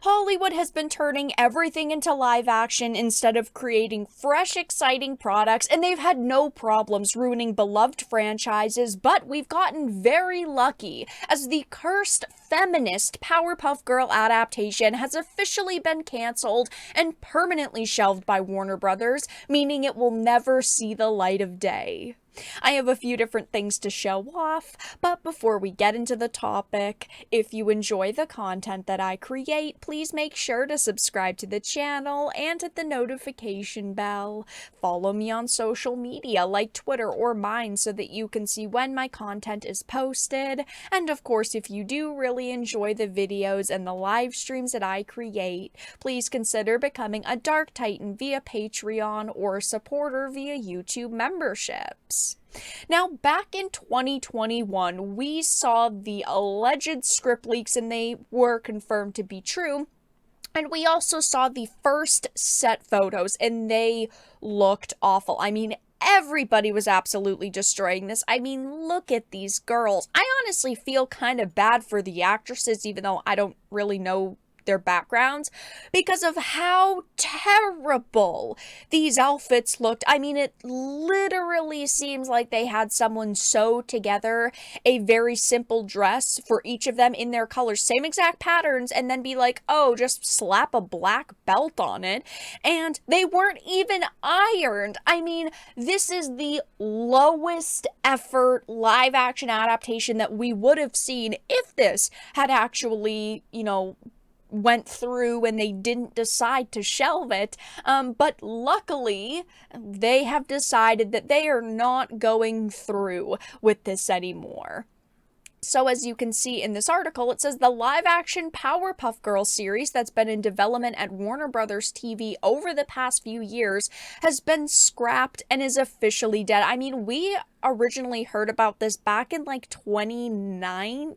Hollywood has been turning everything into live action instead of creating fresh, exciting products, and they've had no problems ruining beloved franchises, but we've gotten very lucky as the cursed feminist Powerpuff Girl adaptation has officially been canceled and permanently shelved by Warner Brothers, meaning it will never see the light of day. I have a few different things to show off, but before we get into the topic, if you enjoy the content that I create, please make sure to subscribe to the channel and hit the notification bell. Follow me on social media like Twitter or mine so that you can see when my content is posted. And of course, if you do really enjoy the videos and the live streams that I create, please consider becoming a Dark Titan via Patreon or a supporter via YouTube memberships. Now, back in 2021, we saw the alleged script leaks and they were confirmed to be true. And we also saw the first set photos and they looked awful. I mean, everybody was absolutely destroying this. I mean, look at these girls. I honestly feel kind of bad for the actresses, even though I don't really know their backgrounds, because of how terrible these outfits looked. I mean, it literally seems like they had someone sew together a very simple dress for each of them in their colors, same exact patterns, and then be like, oh, just slap a black belt on it, and they weren't even ironed. I mean, this is the lowest effort live action adaptation that we would have seen if this had actually, went through and they didn't decide to shelve it, but luckily they have decided that they are not going through with this anymore. So as you can see in this article, it says the live-action Powerpuff Girls series that's been in development at Warner Brothers TV over the past few years has been scrapped and is officially dead. I mean, we originally heard about this back in like 2019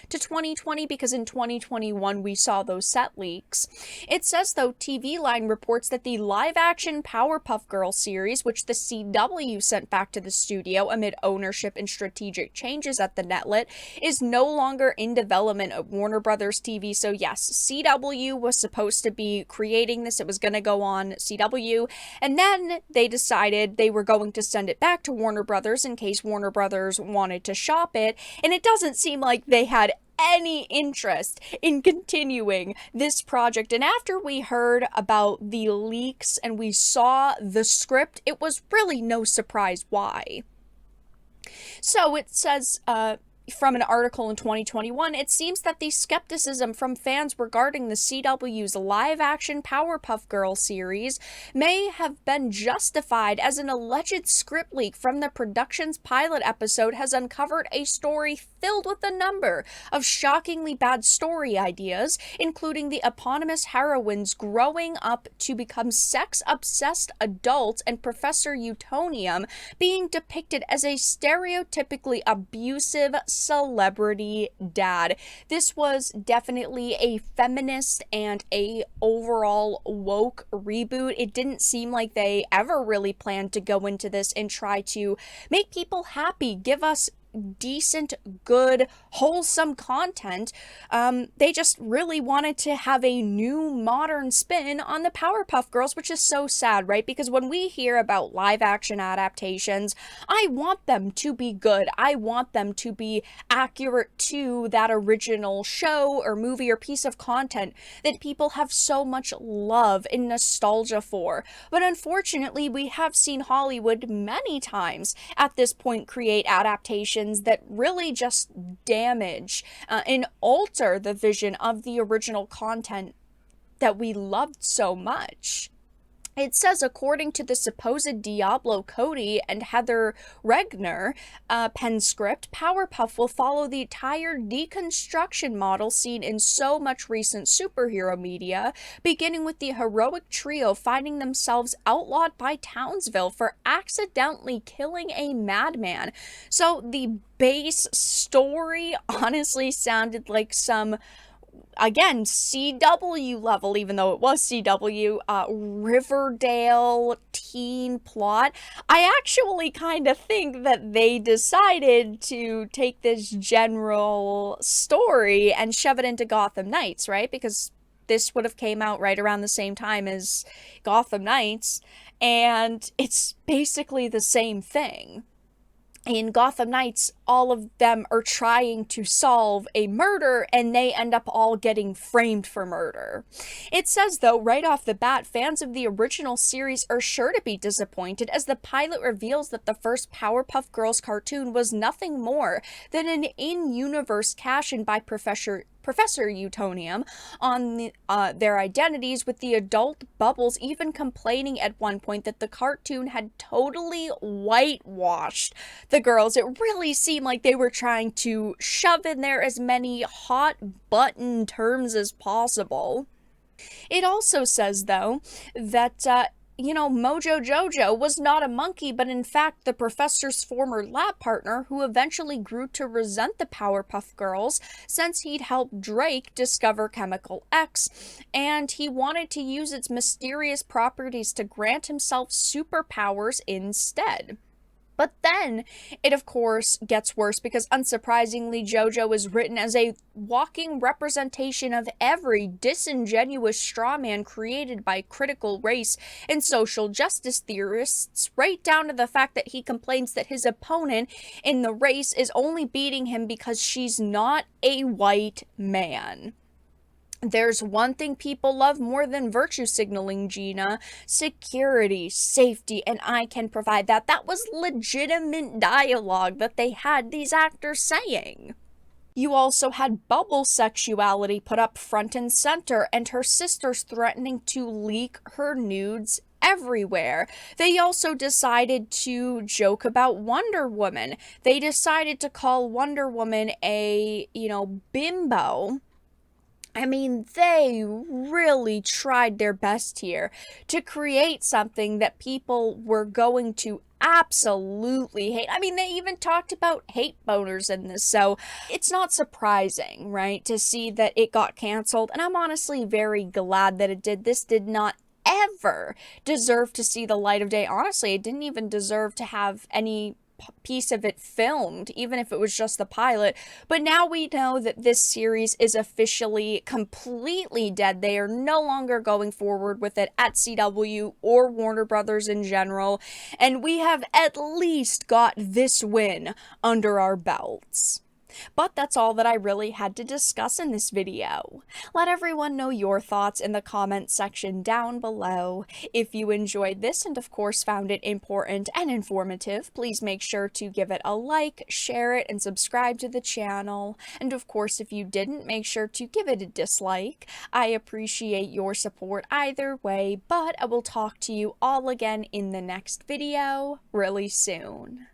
to 2020 because in 2021 we saw those set leaks. It says, though, TV Line reports that the live-action Powerpuff Girls series, which the CW sent back to the studio amid ownership and strategic changes at the netlet, is no longer in development at Warner Brothers TV. So yes, CW was supposed to be creating this. It was going to go on CW, and then they decided they were going to send it back to Warner Brothers in case Warner Brothers wanted to shop it, and it doesn't seem like they had any interest in continuing this project. And after we heard about the leaks and we saw the script, it was really no surprise why. So it says, from an article in 2021, it seems that the skepticism from fans regarding the CW's live-action Powerpuff Girls series may have been justified, as an alleged script leak from the production's pilot episode has uncovered a story filled with a number of shockingly bad story ideas, including the eponymous heroines growing up to become sex-obsessed adults and Professor Utonium being depicted as a stereotypically abusive celebrity dad. This was definitely a feminist and a overall woke reboot. It didn't seem like they ever really planned to go into this and try to make people happy, give us decent, good, wholesome content. They just really wanted to have a new modern spin on the Powerpuff Girls, which is so sad, right? Because when we hear about live action adaptations, I want them to be good. I want them to be accurate to that original show or movie or piece of content that people have so much love and nostalgia for. But unfortunately, we have seen Hollywood many times at this point create adaptations that really just damage and alter the vision of the original content that we loved so much. It says, according to the supposed Diablo Cody and Heather Regner pen script, Powerpuff will follow the entire deconstruction model seen in so much recent superhero media, beginning with the heroic trio finding themselves outlawed by Townsville for accidentally killing a madman. So the base story honestly sounded like some, again, CW level, even though it was CW, Riverdale teen plot. I actually kind of think that they decided to take this general story and shove it into Gotham Knights, right? Because this would have came out right around the same time as Gotham Knights, and it's basically the same thing. In Gotham Knights, all of them are trying to solve a murder, and they end up all getting framed for murder. It says, though, right off the bat, fans of the original series are sure to be disappointed, as the pilot reveals that the first Powerpuff Girls cartoon was nothing more than an in-universe cash-in by Professor Utonium on their identities, with the adult Bubbles even complaining at one point that the cartoon had totally whitewashed the girls. It really seemed like they were trying to shove in there as many hot button terms as possible. It also says, though, that Mojo Jojo was not a monkey, but in fact the professor's former lab partner, who eventually grew to resent the Powerpuff Girls since he'd helped Drake discover Chemical X, and he wanted to use its mysterious properties to grant himself superpowers instead. But then it, of course, gets worse, because unsurprisingly, JoJo is written as a walking representation of every disingenuous strawman created by critical race and social justice theorists, right down to the fact that he complains that his opponent in the race is only beating him because she's not a white man. There's one thing people love more than virtue signaling, Gina: security, safety, and I can provide that. That was legitimate dialogue that they had these actors saying. You also had Bubble's sexuality put up front and center, and her sisters threatening to leak her nudes everywhere. They also decided to joke about Wonder Woman. They decided to call Wonder Woman a, bimbo. I mean, they really tried their best here to create something that people were going to absolutely hate. I mean, they even talked about hate boners in this, so it's not surprising, right, to see that it got canceled, and I'm honestly very glad that it did. This did not ever deserve to see the light of day. Honestly, it didn't even deserve to have any piece of it filmed, even if it was just the pilot. But now we know that this series is officially completely dead. They are no longer going forward with it at CW or Warner Brothers in general, and we have at least got this win under our belts. But that's all that I really had to discuss in this video. Let everyone know your thoughts in the comments section down below. If you enjoyed this and of course found it important and informative, please make sure to give it a like, share it, and subscribe to the channel. And of course, if you didn't, make sure to give it a dislike. I appreciate your support either way, but I will talk to you all again in the next video really soon.